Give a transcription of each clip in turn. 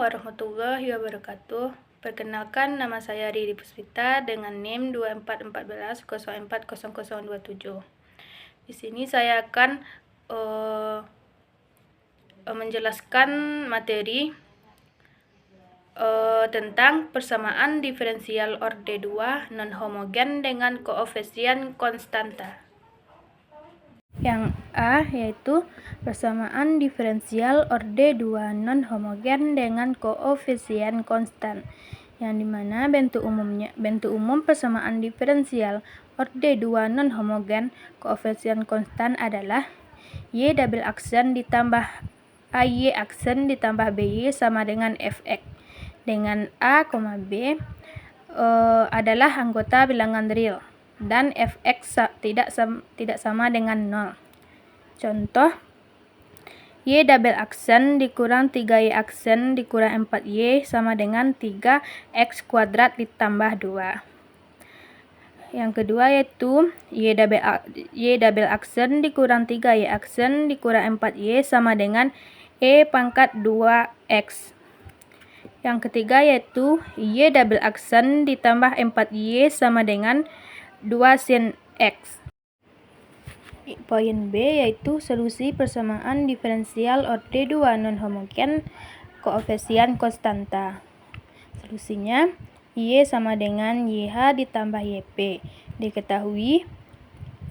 warahmatullahi wabarakatuh. Perkenalkan, nama saya Riri Puspita dengan NIM 2414040027. Di sini saya akan menjelaskan materi tentang persamaan diferensial orde 2 non-homogen dengan koefisien konstanta. Yang A yaitu persamaan diferensial orde 2 non-homogen dengan koefisien konstan, yang dimana bentuk umum persamaan diferensial orde 2 non-homogen koefisien konstan adalah Y double aksen ditambah AY aksen ditambah BY sama dengan Fx, dengan A, B adalah anggota bilangan real dan Fx tidak sama dengan 0. Contoh, Y double aksen dikurang 3Y aksen dikurang 4Y sama dengan 3X kuadrat ditambah 2. Yang kedua yaitu Y double aksen dikurang 3Y aksen dikurang 4Y sama dengan E pangkat 2X. Yang ketiga yaitu Y double aksen ditambah 4Y sama dengan 2 sin X. Poin B yaitu solusi persamaan diferensial orde 2 non-homogen koefisien konstanta. Solusinya Y sama dengan YH ditambah YP. Diketahui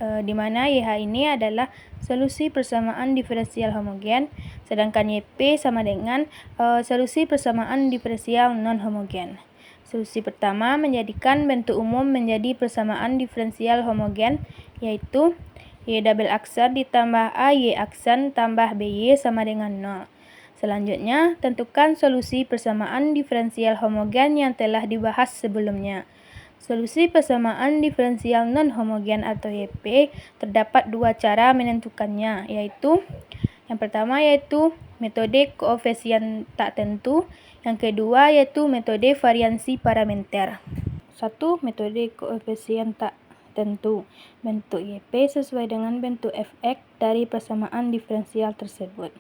di mana YH ini adalah solusi persamaan diferensial homogen, sedangkan YP sama dengan solusi persamaan diferensial non-homogen. Solusi pertama menjadikan bentuk umum menjadi persamaan diferensial homogen, yaitu Y double aksen ditambah AY aksen tambah BY sama dengan 0. Selanjutnya, tentukan solusi persamaan diferensial homogen yang telah dibahas sebelumnya. Solusi persamaan diferensial non-homogen atau YP terdapat dua cara menentukannya, yaitu yang pertama yaitu metode koefisien tak tentu, yang kedua yaitu metode variansi parameter. 1. Metode koefisien tak tentu. Bentuk YP sesuai dengan bentuk Fx dari persamaan diferensial tersebut.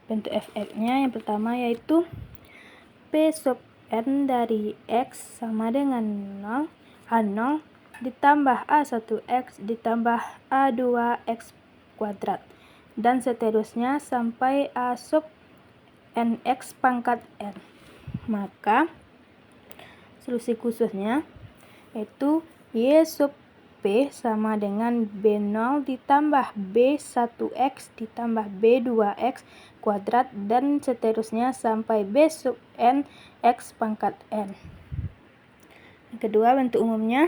Bentuk Fx-nya yang pertama yaitu P sub n dari X sama dengan 0, A0 ditambah A1X ditambah A2X kuadrat, dan seterusnya sampai A sub nx pangkat n. Maka solusi khususnya yaitu Y sub P sama dengan B0 ditambah B1X ditambah B2X kuadrat, dan seterusnya sampai B sub n X pangkat n. Yang kedua, bentuk umumnya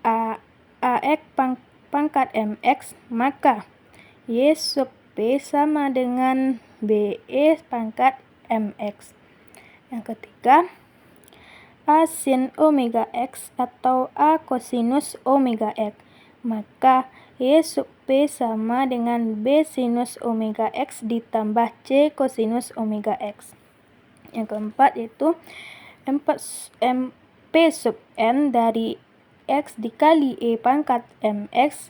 AX pangkat MX, maka Y sub P sama dengan BE pangkat MX. Yang ketiga, A sin omega X atau A kosinus omega X, maka Y sub P sama dengan B sinus omega X ditambah C kosinus omega X. Yang keempat yaitu P sub n dari X dikali E pangkat MX,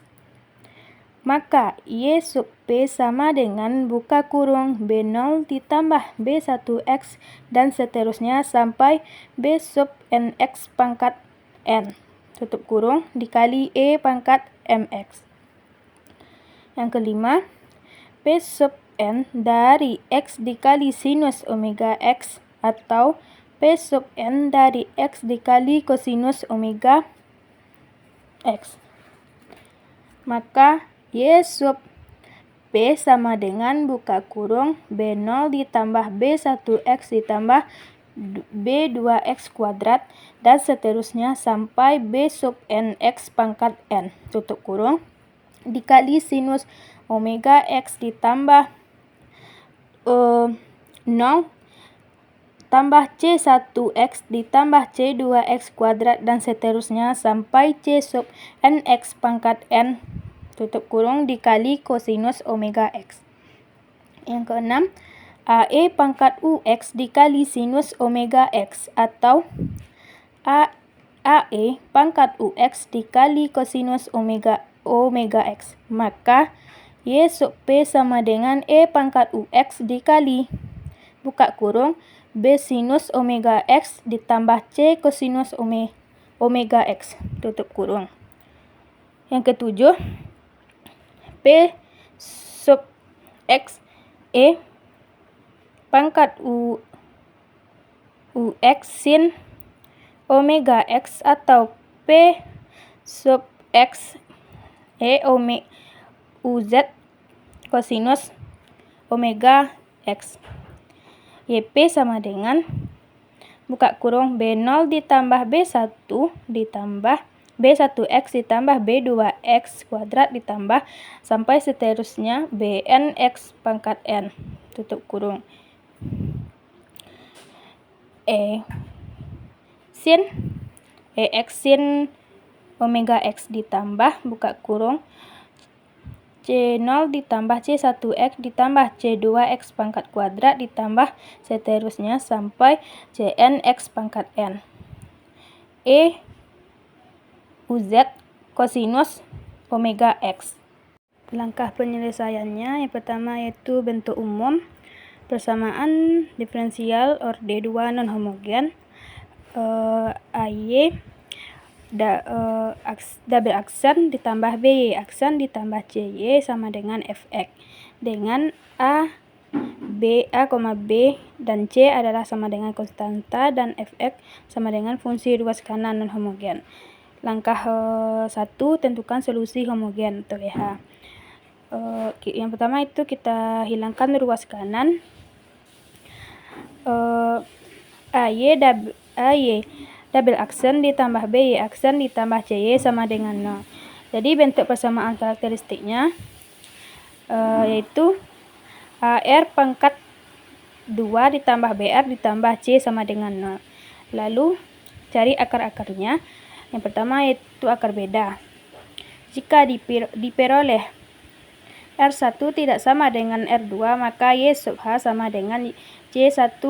maka Y sub P sama dengan buka kurung B0 ditambah B1X dan seterusnya sampai B sub NX pangkat N tutup kurung dikali E pangkat MX. Yang kelima, P sub n dari X dikali sinus omega X atau P sub n dari X dikali kosinus omega X. Maka Y sub P sama dengan buka kurung B0 ditambah B1X ditambah B2X kuadrat dan seterusnya sampai B sub NX pangkat N tutup kurung dikali sinus omega X ditambah 0 tambah C1X ditambah C2X kuadrat dan seterusnya sampai C sub NX pangkat N tutup kurung dikali kosinus omega X. Yang keenam, AE pangkat UX dikali sinus omega X atau AE pangkat UX dikali kosinus omega X, maka Y sub P sama dengan E pangkat UX dikali buka kurung B sinus omega X ditambah C kosinus omega X, tutup kurung. Yang ketujuh, P sub X E pangkat UX sin omega X atau P sub X E UZ kosinus omega X. YP sama dengan buka kurung B0 ditambah B1 ditambah B1X ditambah B2X kuadrat ditambah sampai seterusnya BNX pangkat N, tutup kurung. Sin EX sin omega X ditambah buka kurung C0 ditambah C1X ditambah C2X pangkat kuadrat ditambah seterusnya sampai CNX pangkat N. UZ kosinus omega X. Langkah penyelesaiannya yang pertama yaitu bentuk umum persamaan diferensial orde 2 non homogen AY double aksen ditambah BY aksen ditambah CY sama dengan Fx dengan A, B dan C adalah sama dengan konstanta dan Fx sama dengan fungsi ruas kanan non homogen. Langkah 1, tentukan solusi homogen atau EH. Yang pertama itu kita hilangkan ruas kanan. AY double aksen ditambah BY aksen ditambah CY sama dengan 0. Jadi bentuk persamaan karakteristiknya yaitu AR pangkat 2 ditambah BR ditambah C sama dengan 0. Lalu cari akar-akarnya. Yang pertama yaitu akar beda. Jika diperoleh R1 tidak sama dengan R2, maka Y sub H sama dengan C1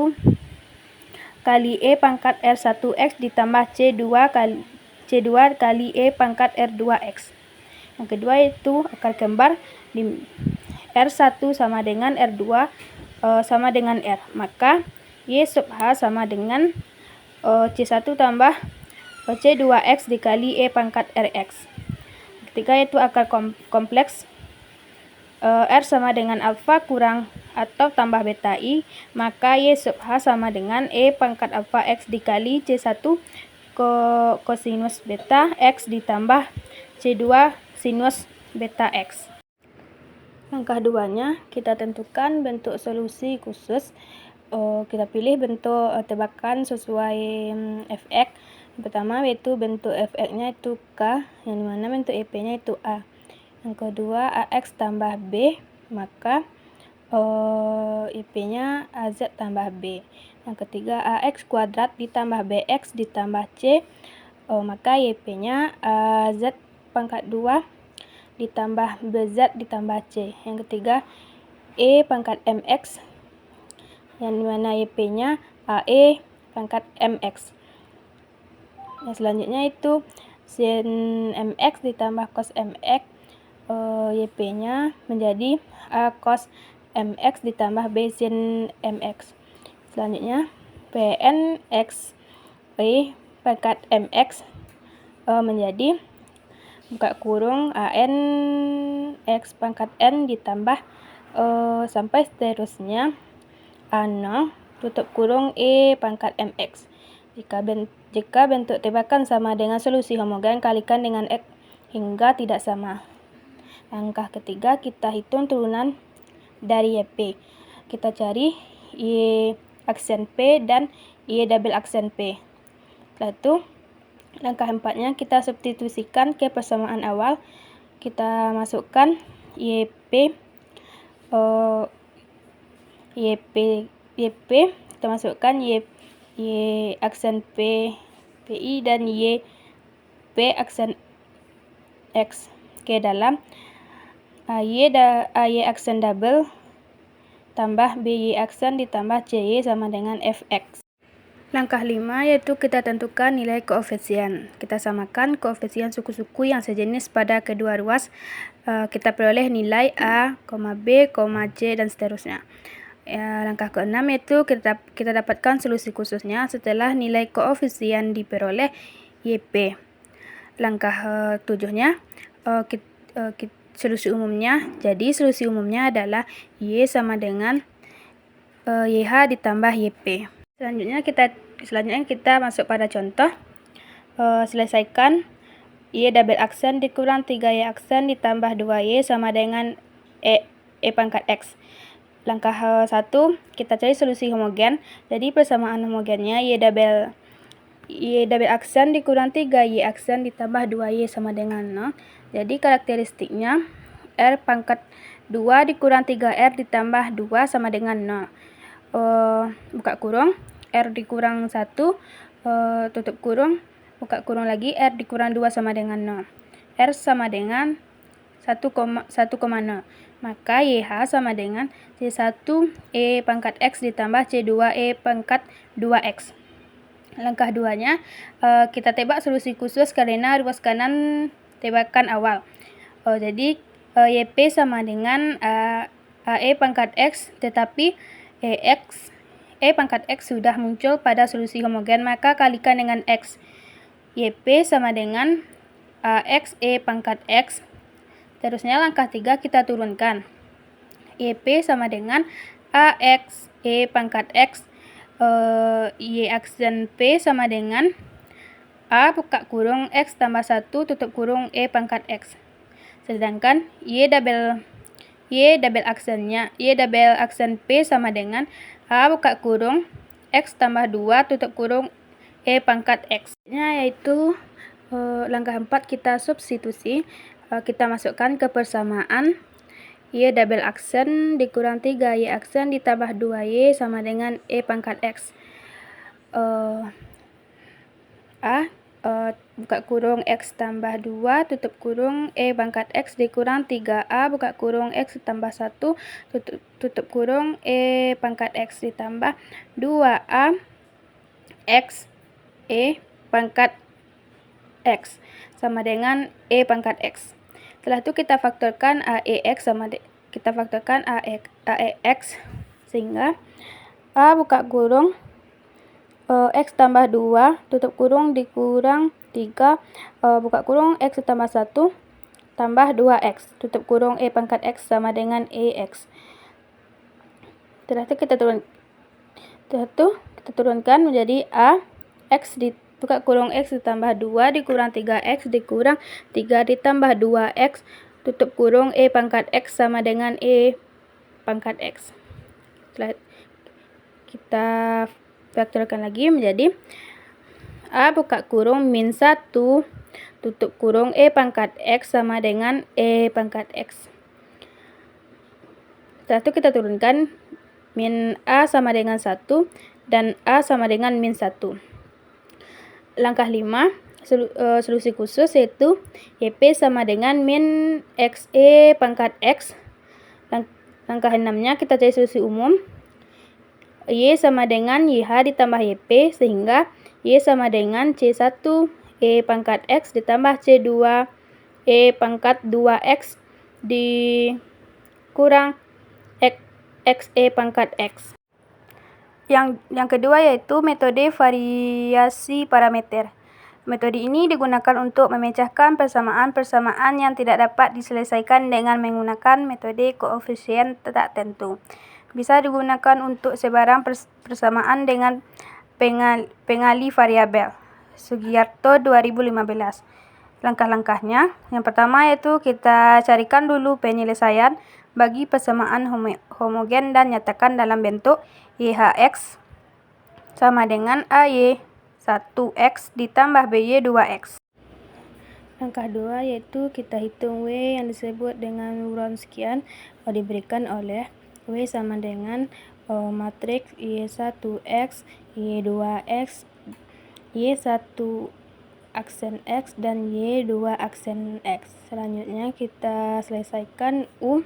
kali E pangkat R1X ditambah C2 kali E pangkat R2X. Yang kedua yaitu akar kembar di R1 sama dengan R2 sama dengan R, maka Y sub H sama dengan C1 tambah C2X dikali E pangkat Rx. Ketiga yaitu akar kompleks R sama dengan alfa kurang atau tambah beta I, maka Y sub H sama dengan E pangkat alfa X dikali C1 kosinus beta X ditambah C2 sinus beta X. Langkah 2-nya kita tentukan bentuk solusi khusus. Kita pilih bentuk tebakan sesuai Fx. Yang pertama yaitu bentuk Fx-nya itu K, yang dimana bentuk EP-nya itu A. Yang kedua AX tambah B, maka IP-nya AZ tambah B. Yang ketiga AX kuadrat ditambah BX ditambah C, maka YP-nya AZ pangkat 2 ditambah BZ ditambah C. Yang ketiga E pangkat MX, yang dimana YP-nya AE pangkat MX. Yang selanjutnya itu sin MX ditambah cos MX, YP-nya menjadi A cos MX ditambah B sin MX. Selanjutnya PNX E pangkat MX menjadi buka kurung AN X pangkat N ditambah sampai seterusnya A0 tutup kurung E pangkat MX. Jika bentuk tebakan sama dengan solusi homogen, kalikan dengan X hingga tidak sama. Langkah ketiga, kita hitung turunan dari YP. Kita cari Y aksen P dan Y double aksen P. Setelah itu, langkah 4-nya kita substitusikan ke persamaan awal. Kita masukkan YP, kita masukkan Y aksen P, PI dan Y P aksen X ke dalam AY aksen double tambah BY aksen ditambah CY sama dengan Fx. Langkah 5 yaitu kita tentukan nilai koefisien. Kita samakan koefisien suku-suku yang sejenis pada kedua ruas. Kita peroleh nilai A, B, C dan seterusnya. Langkah ke-6 yaitu kita dapatkan solusi khususnya setelah nilai koefisien diperoleh YP. Langkah 7-nya solusi umumnya. Jadi solusi umumnya adalah Y sama dengan YH ditambah YP. Selanjutnya kita masuk pada contoh. Selesaikan Y double aksen dikurang 3Y aksen ditambah 2Y sama dengan E pangkat X. Langkah 1, kita cari solusi homogen. Jadi persamaan homogennya Y double aksen dikurang 3Y aksen ditambah 2Y sama dengan 0. Jadi karakteristiknya R pangkat 2 dikurang 3R ditambah 2 sama dengan 0. Buka kurung, R dikurang 1, tutup kurung, buka kurung lagi, R dikurang 2 sama dengan 0. R sama dengan 1,0. Maka YH sama dengan C1 E pangkat X ditambah C2 E pangkat 2X. Langkah 2-nya, kita tebak solusi khusus karena ruas kanan tebakan awal. Jadi YP sama dengan AE pangkat X, tetapi E pangkat X sudah muncul pada solusi homogen, maka kalikan dengan X. YP sama dengan AX E pangkat X. Terusnya langkah 3 kita turunkan. YP sama dengan AX E pangkat X. Y aksen P sama dengan A buka kurung X tambah 1 tutup kurung E pangkat X. Sedangkan Y double aksen P sama dengan A buka kurung X tambah 2 tutup kurung E pangkat X. Yaitu langkah 4 kita substitusi. Kita masukkan ke persamaan Y double aksen dikurang 3Y aksen ditambah 2Y sama dengan E pangkat X. Buka kurung X tambah 2 tutup kurung E pangkat X dikurang 3A buka kurung X tambah 1 tutup kurung E pangkat X ditambah 2A X E pangkat X sama dengan E pangkat X. Setelah itu kita faktorkan AEX sehingga A buka kurung X tambah 2 tutup kurung dikurang 3 buka kurung X tambah 1 tambah 2X tutup kurung E pangkat X sama dengan EX. Setelah itu kita turunkan menjadi A X buka kurung X ditambah 2 dikurang 3X dikurang 3 ditambah 2X tutup kurung E pangkat X sama dengan E pangkat X. Setelah kita faktorkan lagi menjadi A buka kurung min 1 tutup kurung E pangkat X sama dengan E pangkat X. Setelah itu kita turunkan min A sama dengan 1 dan A sama dengan min 1. Langkah 5 solusi khusus yaitu YP sama dengan min XE pangkat X. Langkah 6-nya kita cari solusi umum. Y sama dengan YH ditambah YP sehingga Y sama dengan C1 E pangkat X ditambah C2 E pangkat 2X dikurang X E pangkat X. Yang kedua yaitu metode variasi parameter. Metode ini digunakan untuk memecahkan persamaan-persamaan yang tidak dapat diselesaikan dengan menggunakan metode koefisien tak tentu. Bisa digunakan untuk sebarang persamaan dengan pengali variabel. Sugiarto 2015. Langkah-langkahnya, yang pertama yaitu kita carikan dulu penyelesaian bagi persamaan homogen dan nyatakan dalam bentuk YHX sama dengan AY 1X ditambah BY 2X. Langkah 2 yaitu kita hitung W yang disebut dengan Wronskian diberikan oleh W sama dengan matriks Y1X, Y2X, Y1 aksen X dan Y2 aksen X. Selanjutnya kita selesaikan U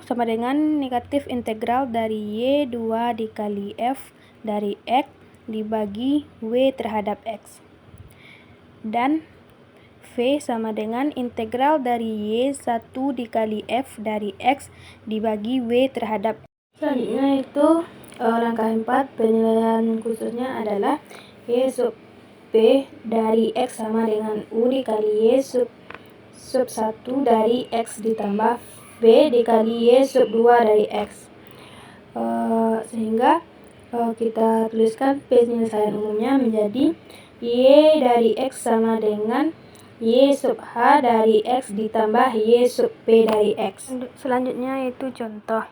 sama dengan negatif integral dari Y2 dikali F dari X dibagi W terhadap X. Dan V V sama dengan integral dari Y1 dikali F dari X dibagi W terhadap X. Selanjutnya itu langkah 4 penilaian khususnya adalah Y sub P dari X sama dengan U dikali Y sub 1 dari X ditambah V dikali Y sub 2 dari X. Sehingga kita tuliskan penyelesaian umumnya menjadi Y dari X sama dengan Y sub H dari X ditambah Y sub P dari X. Selanjutnya yaitu contoh.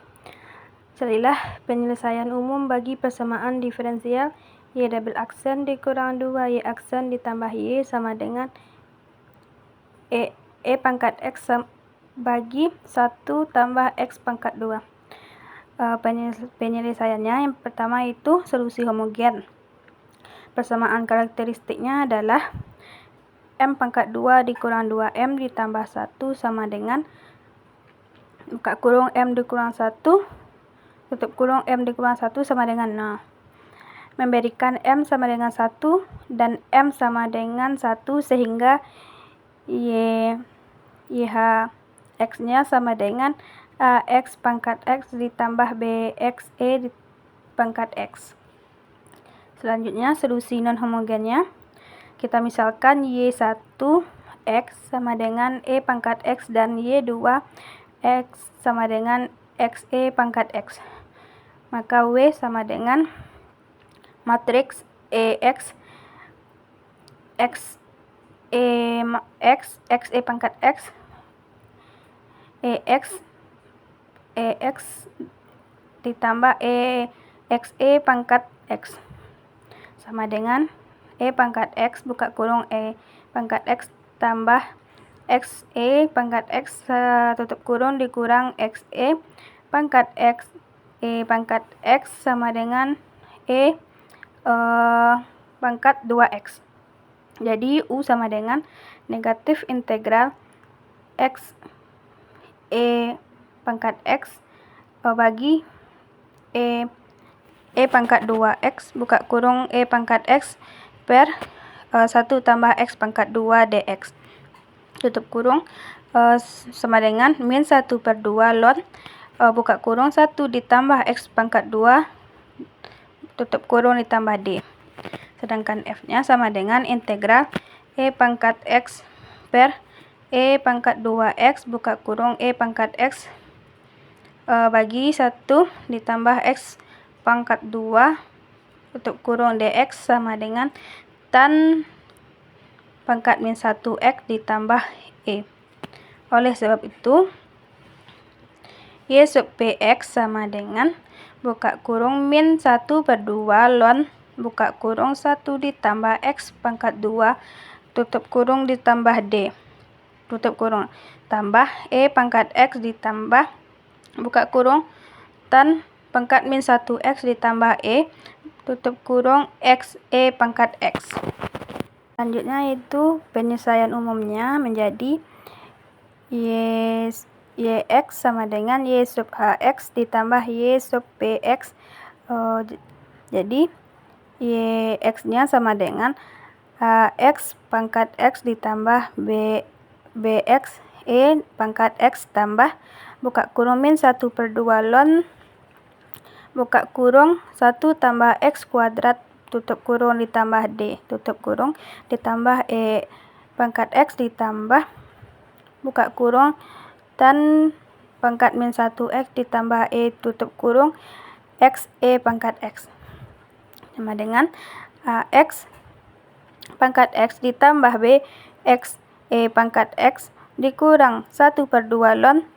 Carilah penyelesaian umum bagi persamaan diferensial Y double aksen dikurang 2Y aksen ditambah Y sama dengan E pangkat X bagi 1 tambah X pangkat 2. Penyelesaiannya yang pertama itu solusi homogen. Persamaan karakteristiknya adalah M pangkat 2 dikurang 2M ditambah 1 sama dengan buka kurung M dikurang 1 tutup kurung M dikurang 1 sama dengan 0. Memberikan M sama dengan 1 dan M sama dengan 1 sehingga YH X-nya sama dengan X pangkat X ditambah BX E pangkat X. Selanjutnya solusi non homogennya. Kita misalkan Y1 X sama dengan E pangkat X dan Y2 X sama dengan X E pangkat X. Maka W sama dengan matriks EX X E pangkat X EX ditambah EX E pangkat X sama dengan E pangkat X buka kurung E pangkat X tambah X E pangkat X tutup kurung dikurang X E pangkat X E pangkat X sama dengan E pangkat 2X. Jadi U sama dengan negatif integral X E pangkat X bagi E pangkat 2X buka kurung E pangkat X per 1 tambah X pangkat 2 dx tutup kurung sama dengan min 1/2 ln buka kurung 1 ditambah X pangkat 2 tutup kurung ditambah D. Sedangkan F-nya sama dengan integral E pangkat X per E pangkat 2X buka kurung E pangkat X bagi 1 ditambah X pangkat 2 tutup kurung dx sama dengan tan pangkat min 1X ditambah E. Oleh sebab itu Y sub PX sama dengan buka kurung min 1/2 ln buka kurung 1 ditambah X pangkat 2 tutup kurung ditambah D tutup kurung tambah E pangkat X ditambah buka kurung tan pangkat min 1X ditambah E tutup kurung X E pangkat X. Selanjutnya itu penyelesaian umumnya menjadi YX sama dengan Y sub HX ditambah Y sub PX. Jadi YX-nya sama dengan X pangkat X ditambah BX E pangkat X tambah buka kurung min 1/2 ln buka kurung 1 tambah X kuadrat tutup kurung ditambah D tutup kurung ditambah E pangkat X ditambah buka kurung tan pangkat min 1X ditambah E tutup kurung X E pangkat X sama dengan X pangkat X ditambah B X E pangkat X dikurang 1/2 ln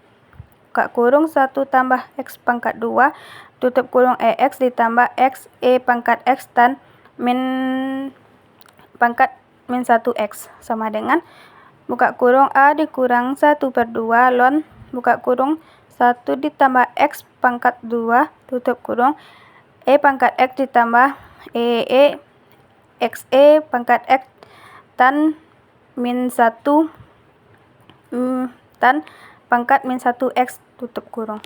buka kurung 1 tambah X pangkat 2 tutup kurung EX ditambah X E pangkat X tan min pangkat min 1X sama dengan buka kurung A dikurang 1/2 ln buka kurung 1 ditambah X pangkat 2 tutup kurung E pangkat X ditambah X E pangkat X tan min 1 tan pangkat min 1X tutup kurung.